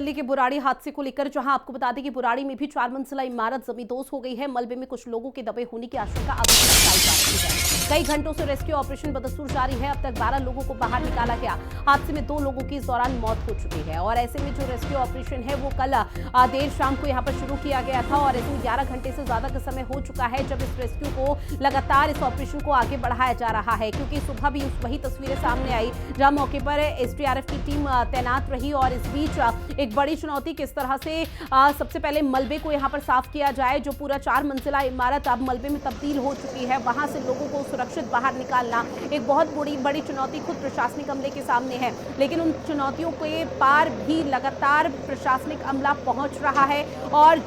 दिल्ली के बुराड़ी हादसे को लेकर जहां आपको बता दें कि बुराड़ी में भी 4 मंजिला इमारत जमींदोज हो गई है। मलबे में कुछ लोगों के दबे होने की आशंका अभी भी जताई जा रही है। कई घंटों से रेस्क्यू ऑपरेशन बदस्तूर जारी है। अब तक 12 लोगों को बाहर निकाला गया। हादसे में 2 लोगों की इस दौरान मौत हो चुकी है और ऐसे में जो रेस्क्यू ऑपरेशन है वो कल देर शाम को यहाँ पर शुरू किया गया था और ऐसे में 11 घंटे से ज्यादा का समय हो चुका है जब इस रेस्क्यू को लगातार इस ऑपरेशन को आगे बढ़ाया जा रहा है, क्योंकि सुबह भी वही तस्वीरें सामने आई जहां मौके पर एसडीआरएफ की टीम तैनात रही और इस बीच एक बड़ी चुनौती किस तरह से सबसे पहले मलबे को यहां पर साफ किया जाए। जो पूरा 4 मंजिला इमारत अब मलबे में तब्दील हो चुकी है, वहां से लोगों को सुरक्षित बाहर निकालना एक बहुत बड़ी चुनौती खुद प्रशासनिक अमले के सामने है। लेकिन उन चुनौतियों के पार भी लगातार प्रशासनिक अमला पहुंच रहा है और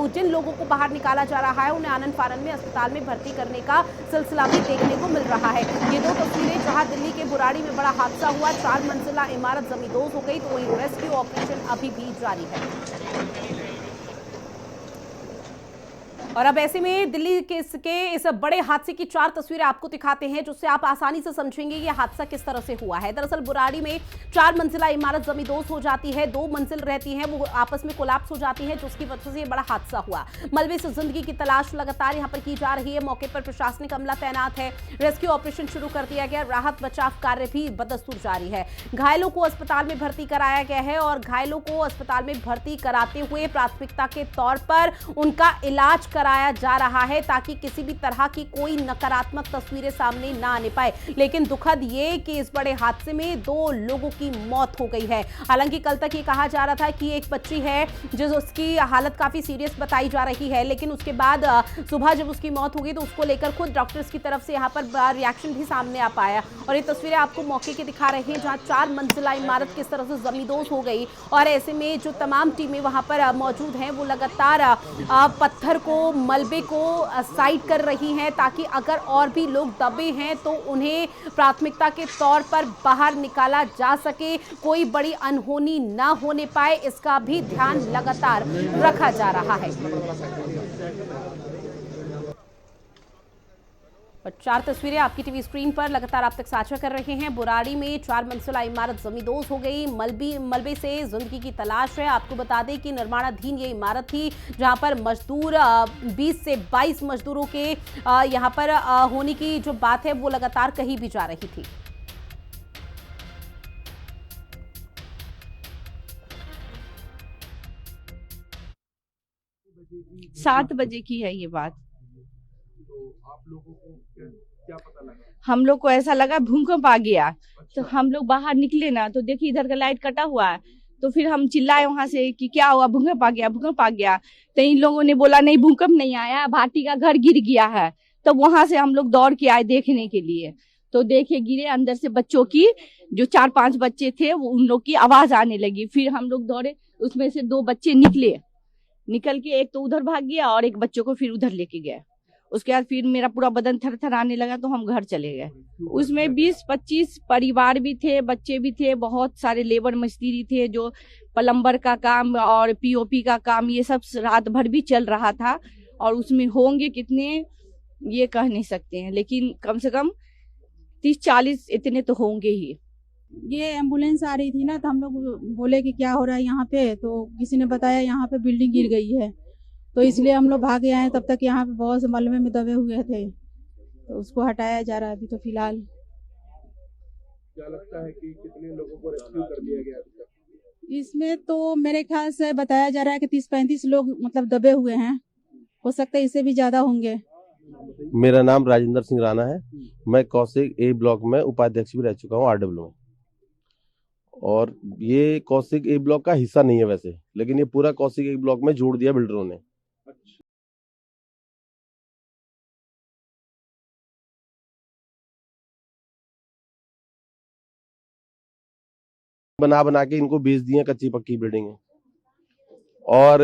जिन लोगों को बाहर निकाला जा रहा है उन्हें आनन फानन में अस्पताल में भर्ती करने का सिलसिला भी देखने को मिल रहा है। ये 2 तस्वीरें जहां दिल्ली के बुराड़ी में बड़ा हादसा हुआ, 4 मंजिला इमारत जमींदोज हो गई, तो वही रेस्क्यू ऑपरेशन अभी भी जारी है। और अब ऐसे में दिल्ली के इस बड़े हादसे की 4 तस्वीरें आपको दिखाते हैं जिससे आप आसानी से समझेंगे ये हादसा किस तरह से हुआ है। दरअसल बुराड़ी में 4 मंजिला इमारत जमींदोज हो जाती है, 2 मंजिल रहती है वो आपस में कोलैप्स हो जाती है, जिसकी वजह से ये बड़ा हादसा हुआ। मलबे से जिंदगी की तलाश लगातार यहाँ पर की जा रही है। मौके पर प्रशासनिक अमला तैनात है, रेस्क्यू ऑपरेशन शुरू कर दिया गया, राहत बचाव कार्य भी बदस्तूर जारी है। घायलों को अस्पताल में भर्ती कराया गया है और घायलों को अस्पताल में भर्ती कराते हुए प्राथमिकता के तौर पर उनका इलाज कराया जा रहा है ताकि किसी भी तरह की कोई नकारात्मक तस्वीरें सामने ना आने पाए। लेकिन दुखद ये कि इस बड़े हादसे में 2 लोगों की मौत हो गई है। हालांकि कल तक ये कहा जा रहा था कि एक बच्ची है जिसकी हालत काफी सीरियस बताई जा रही है, लेकिन उसके बाद सुबह जब उसकी मौत हो गई तो उसको लेकर खुद डॉक्टर्स की तरफ से यहाँ पर रिएक्शन भी सामने आ पाया। और ये तस्वीरें आपको मौके की दिखा रहे हैं जहाँ 4 मंजिला इमारत किस तरह से जमींदोज हो गई और ऐसे में जो तमाम टीमें वहां पर मौजूद हैं वो लगातार पत्थर को मलबे को साइड कर रही हैं ताकि अगर और भी लोग दबे हैं तो उन्हें प्राथमिकता के तौर पर बाहर निकाला जा सके, कोई बड़ी अनहोनी ना होने पाए, इसका भी ध्यान लगातार रखा जा रहा है। और 4 तस्वीरें आपकी टीवी स्क्रीन पर लगातार आप तक साझा कर रहे हैं। बुराड़ी में 4 मंजिला इमारत जमींदोज हो गई, मलबे से जिंदगी की तलाश है। आपको बता दें कि निर्माणाधीन ये इमारत थी जहां पर मजदूर 20 से 22 मजदूरों के यहां पर होने की जो बात है वो लगातार कही भी जा रही थी। 7 बजे की है ये बात। तो आप लोगों को क्या पता लगा? हम लोग को ऐसा लगा भूकंप आ गया। तो हम लोग बाहर निकले ना तो देखिए इधर का लाइट कटा हुआ है, तो फिर हम चिल्लाए वहां से कि क्या हुआ, भूकंप आ गया, भूकंप आ गया। तो इन लोगों ने बोला नहीं भूकंप नहीं आया, भाटी का घर गिर गया है। तो वहां से हम लोग दौड़ के आए देखने के लिए, तो देखे गिरे अंदर से बच्चों की, जो 4-5 बच्चे थे वो उन लोग की आवाज आने लगी। फिर हम लोग दौड़े, उसमें से 2 बच्चे निकल के एक तो उधर भाग गया और एक बच्चों को फिर उधर लेके गया। उसके बाद फिर मेरा पूरा बदन थरथराने लगा तो हम घर चले गए। उसमें 20-25 परिवार भी थे, बच्चे भी थे, बहुत सारे लेबर मिस्त्री थे, जो प्लम्बर का काम और पीओपी का काम ये सब रात भर भी चल रहा था। और उसमें होंगे कितने ये कह नहीं सकते हैं, लेकिन कम से कम 30-40 इतने तो होंगे ही। ये एम्बुलेंस आ रही थी ना, तो हम लोग बोले कि क्या हो रहा है यहाँ पे, तो किसी ने बताया यहाँ पे बिल्डिंग गिर गई है, तो इसलिए हम लोग भागे आए। तब तक यहाँ पे बहुत से मलबे में दबे हुए थे, तो उसको हटाया जा रहा है अभी तो फिलहाल। क्या लगता है कि कितने लोगों को रेस्क्यू कर लिया गया अभी तक? इसमें तो मेरे ख्याल से बताया जा रहा है कि 30-35 लोग मतलब दबे हुए हैं, हो सकता है इससे भी ज्यादा होंगे। मेरा नाम राजेंद्र सिंह राणा है। मैं कौशिक ए ब्लॉक में उपाध्यक्ष भी रह चुका हूँ आरडब्ल्यू में। और ये कौशिक ए ब्लॉक का हिस्सा नहीं है वैसे, लेकिन ये पूरा कौशिक ए ब्लॉक में जोड़ दिया बिल्डरों ने। बना के इनको बेच दिए कच्ची पक्की बिल्डिंग है। और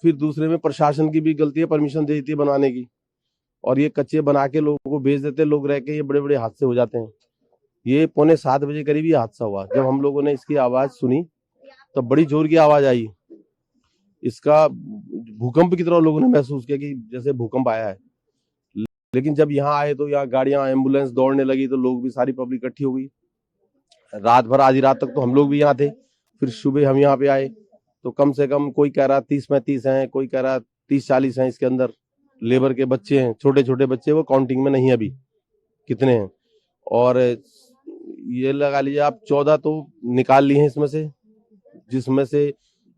फिर दूसरे में प्रशासन की भी गलती है, परमिशन दे देती है बनाने की, और ये कच्चे बना के लोगों को बेच देते, लोग रह के ये बड़े बड़े हादसे हो जाते हैं। ये 6:45 बजे करीब ये हादसा हुआ। जब हम लोगों ने इसकी आवाज सुनी तो बड़ी जोर की आवाज आई, इसका भूकंप की तरह लोगों ने महसूस किया कि जैसे भूकंप आया है। लेकिन जब यहाँ आए तो यहाँ गाड़ियां एम्बुलेंस दौड़ने लगी, तो लोग भी, सारी पब्लिक इकट्ठी हो गई। रात भर आधी रात तक तो हम लोग भी यहाँ थे, फिर सुबह हम यहाँ पे आए तो कम से कम कोई कह रहा 30-35 हैं, कोई कह रहा 30-40 हैं। इसके अंदर लेबर के बच्चे हैं, छोटे छोटे बच्चे, वो काउंटिंग में नहीं है अभी कितने हैं। और ये लगा लीजिए आप 14 तो निकाल लिए हैं इसमें से, जिसमें से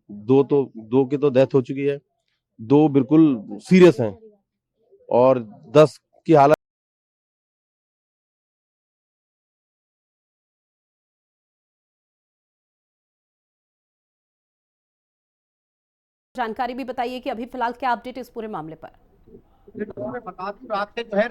दो की तो डेथ हो चुकी है, 2 बिल्कुल सीरियस हैं और 10 की हालत जानकारी भी बताइए कि अभी फिलहाल क्या अपडेट इस पूरे मामले पर। मैं बता दूं, रात से जो है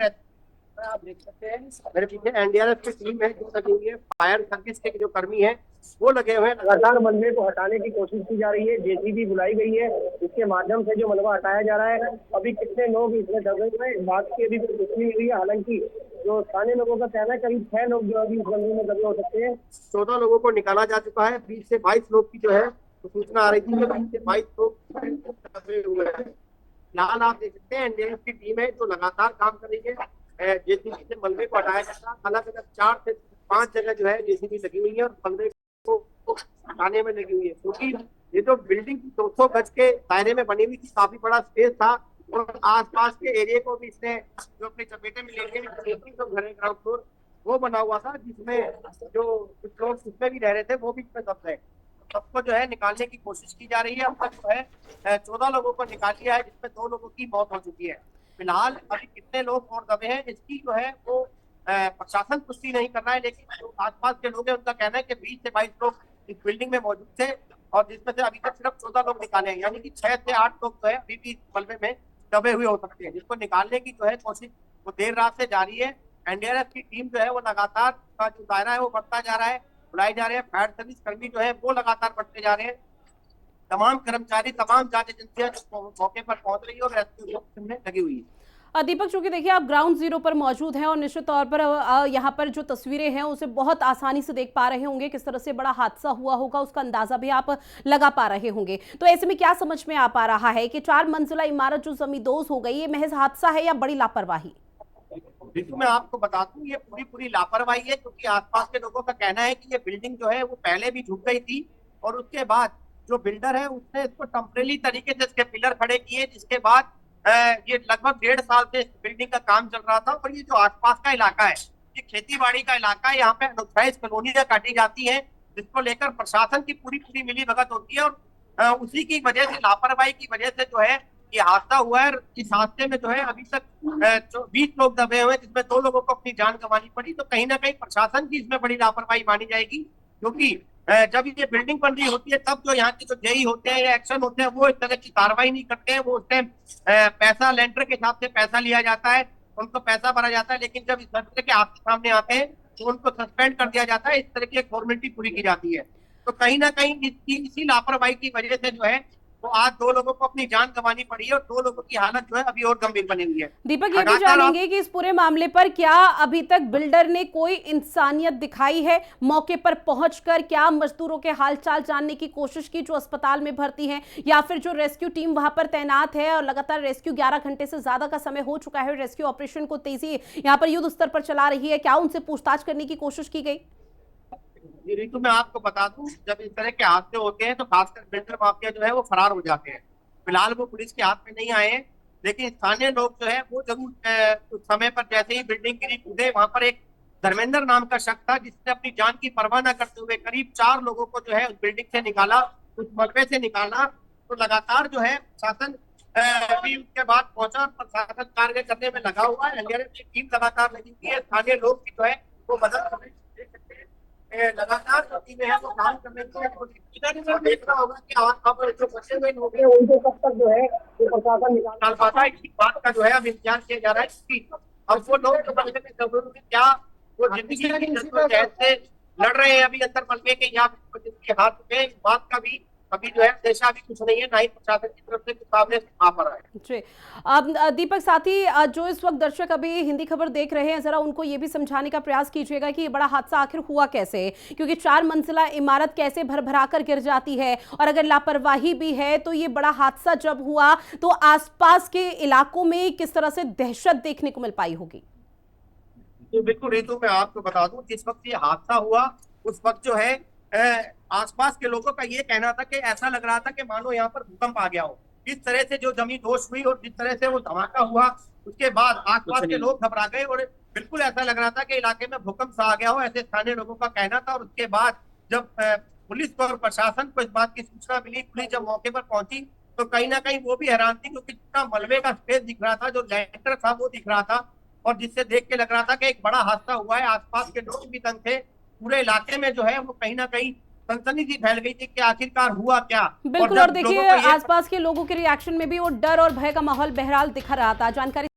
आप देख सकते हैं मेरे पीछे एनडीआरएफ की टीम है जो लगी हुई है, फायर सर्विस के जो कर्मी हैं वो लगे हुए हैं। लगातार मलबे को हटाने की कोशिश की जा रही है, जेसीबी बुलाई गई है, इसके माध्यम से जो मलबा हटाया जा रहा है। अभी कितने लोग इसमें दबे हुए हैं इस बात की अभी कोई पुष्टि नहीं हुई है। हालांकि जो स्थानीय लोगों का कहना है करीब 6 लोग जो अभी इस मलबे में दबे हो सकते हैं। 14 लोगों को निकाला जा चुका है। 20 से 22 लोग की जो है तो सूचना आ रही थी कि 20 से 22 लोग दबे हुए हैं। फिलहाल आप देख सकते हैं एनडीआरएफ की टीम है जो लगातार काम कर रही है। जेसीबी से मलबे को हटाया जाता है। अलग अलग 4 से 5 जगह जो है जेसीबी लगी हुई है और मलबे को हटाने में लगी हुई है, क्योंकि ये जो बिल्डिंग 200 गज के दायरे में बनी हुई थी, काफी बड़ा स्पेस था और आसपास के एरिया को भी इसने जो अपने चपेटे में लेके ग्राउंड फ्लोर वो बना हुआ था, जिसमें जो कुछ लोग उसमें भी रह रहे थे वो भी इसमें दब गए। सबको जो है निकालने की कोशिश की जा रही है। अब तक जो है 14 लोगों को निकाल लिया है, जिसमें 2 लोगों की मौत हो चुकी है। फिलहाल अभी कितने लोग और दबे हैं इसकी जो है वो प्रशासन पुष्टि नहीं कर रहा है, लेकिन जो आसपास के लोग हैं उनका कहना है कि 20 से 22 लोग इस बिल्डिंग में मौजूद थे और जिसमें से अभी तक सिर्फ 14 लोग निकाले हैं, यानी कि 6 से 8 लोग जो है अभी भी मलबे में दबे हुए हो सकते हैं, जिसको निकालने की जो है कोशिश वो देर रात से जारी है। एनडीआरएफ की टीम जो है वो लगातार का जो दायरा है वो बढ़ता जा रहा है, बुलाए जा रहे हैं। फायर सर्विस कर्मी जो है वो लगातार बढ़ते जा रहे हैं। तमाम कर्मचारी, तमाम जांच एजेंसियां मौके पर पहुंच रही है और रेस्क्यू में लगी हुई है। दीपक, चूंकि देखिए आप ग्राउंड जीरो पर मौजूद हैं और निश्चित तौर पर यहाँ पर जो तस्वीरें हैं उसे बहुत आसानी से देख पा रहे होंगे, किस तरह से बड़ा हादसा हुआ होगा उसका अंदाजा भी आप लगा पा रहे होंगे। तो ऐसे में क्या समझ में आ पा रहा है कि 4 मंजिला इमारत जो जमींदोज हो गई, ये महज हादसा है या बड़ी लापरवाही? बिल्कुल, मैं आपको बता दूं ये पूरी लापरवाही है, क्योंकि आसपास के लोगों का कहना है कि ये बिल्डिंग जो है वो पहले भी झुक गई थी और उसके बाद जो बिल्डर है उसने इसको टेम्परेरी तरीके से इसके पिलर खड़े किए, जिसके बाद ये लगभग 1.5 साल से इस बिल्डिंग का काम चल रहा था। और ये जो आसपास का इलाका है ये खेती बाड़ी का इलाका है, यहाँ पे अनऑथराइज्ड कॉलोनियां काटी जाती है, जिसको लेकर प्रशासन की पूरी मिली भगत होती है और उसी की वजह से, लापरवाही की वजह से जो है ये हादसा हुआ है। इस हादसे में जो है अभी तक 20 लोग दबे हुए, जिसमें 2 लोगों को अपनी जान गंवानी पड़ी। तो कहीं ना कहीं प्रशासन की इसमें बड़ी लापरवाही मानी जाएगी, क्योंकि जब ये बिल्डिंग बन रही होती है तब जो यहाँ के जो जेई होते हैं या एक्शन होते हैं वो इस तरह की कार्रवाई नहीं करते हैं। वो उस टाइम पैसा लेंडर के हिसाब से पैसा लिया जाता है, उनको पैसा भरा जाता है, लेकिन जब इस तरह के आपके सामने आते हैं तो उनको सस्पेंड कर दिया जाता है। इस तरह की एक फॉर्मेलिटी पूरी की जाती है। तो कहीं ना कहीं इसी लापरवाही की वजह से जो है तो आज 2 लोगों को अपनी जान गंवानी पड़ी है और 2 लोगों की हालत जो है अभी और गंभीर बनी हुई है। दीपक, ये भी जानेंगे कि इस पूरे मामले पर क्या अभी तक बिल्डर ने कोई इंसानियत दिखाई है? मौके पर पहुंचकर क्या मजदूरों के हालचाल जानने की कोशिश की जो अस्पताल में भर्ती हैं, या फिर जो रेस्क्यू टीम वहां पर तैनात है और लगातार रेस्क्यू 11 घंटे से ज्यादा का समय हो चुका है, रेस्क्यू ऑपरेशन को तेजी यहाँ पर युद्ध स्तर पर चला रही है, क्या उनसे पूछताछ करने की कोशिश की गई? ऋतु, मैं आपको बता दूं, जब इस तरह के हादसे होते हैं तो खासकर बिल्डर माफिया जो है वो फरार हो जाते हैं। फिलहाल वो पुलिस के हाथ में नहीं आए हैं, लेकिन स्थानीय लोग जो है वो जरूर उस समय पर जैसे ही बिल्डिंग गिरी कूदे, वहां पर एक धर्मेंद्र नाम का शख्स था जिसने अपनी जान की परवाह न करते हुए करीब 4 लोगों को जो है उस बिल्डिंग से निकाला, उस मलबे से निकाला। तो लगातार जो है शासन भी उसके बाद पहुंचा और प्रशासन कार्य करने में लगा हुआ है। एनडीआरएफ की टीम लगातार लगी हुई है, स्थानीय लोग की जो है वो मदद कर रहे हैं। लगातार टीमें हैं वो काम करने के देखना होगा कि अब जो फंसे हुए लोग हैं उनको कब तक जो है वो प्रशासन निकाल पाता है। इस बात का जो है अब इंतजार किया जा रहा है कि अब वो लोग क्या वो जिंदगी से लड़ रहे हैं अभी अंदर मलबे के या जिनके हाथ में, इस बात का भी अभी जो है देशा भी कुछ नहीं है, ना ही प्रशासन की तरफ से कुछ सामने आ पा रहा है। जी, अब दीपक, साथ ही जो इस वक्त दर्शक अभी हिंदी खबर देख रहे हैं, जरा उनको ये भी समझाने का प्रयास कीजिएगा कि ये बड़ा हादसा आखिर हुआ कैसे, क्योंकि 4 मंजिला इमारत कैसे भर कर गिर जाती है, और अगर लापरवाही भी है तो ये बड़ा हादसा जब हुआ तो आसपास के इलाकों में किस तरह से दहशत देखने को मिल पाई होगी? तो बिल्कुल ऋतु, मैं आपको बता दूं, जिस वक्त ये हादसा हुआ उस वक्त जो है आसपास के लोगों का ये कहना था कि ऐसा लग रहा था कि मानो यहाँ पर भूकंप आ गया हो। इस तरह से जो जमीन दोष हुई और जिस तरह से वो धमाका हुआ, उसके बाद आसपास के लोग घबरा गए और बिल्कुल ऐसा लग रहा था कि इलाके में भूकंप सा आ गया हो, ऐसे स्थानीय लोगों का कहना था। और उसके बाद जब पुलिस को और प्रशासन को इस बात की सूचना मिली, पुलिस जब मौके पर पहुंची तो कहीं ना कहीं वो भी हैरान थी, क्योंकि जितना मलबे का स्पेस दिख रहा था, जो लैंटर था वो दिख रहा था, और जिससे देख के लग रहा था कि एक बड़ा हादसा हुआ है। आसपास के लोग भी तंग थे, पूरे इलाके में जो है वो कहीं ना कहीं सनसनी सी फैल गई थी कि आखिरकार हुआ क्या। बिल्कुल, और देखिए आसपास के लोगों के रिएक्शन में भी वो डर और भय का माहौल बहरहाल दिख रहा था। जानकारी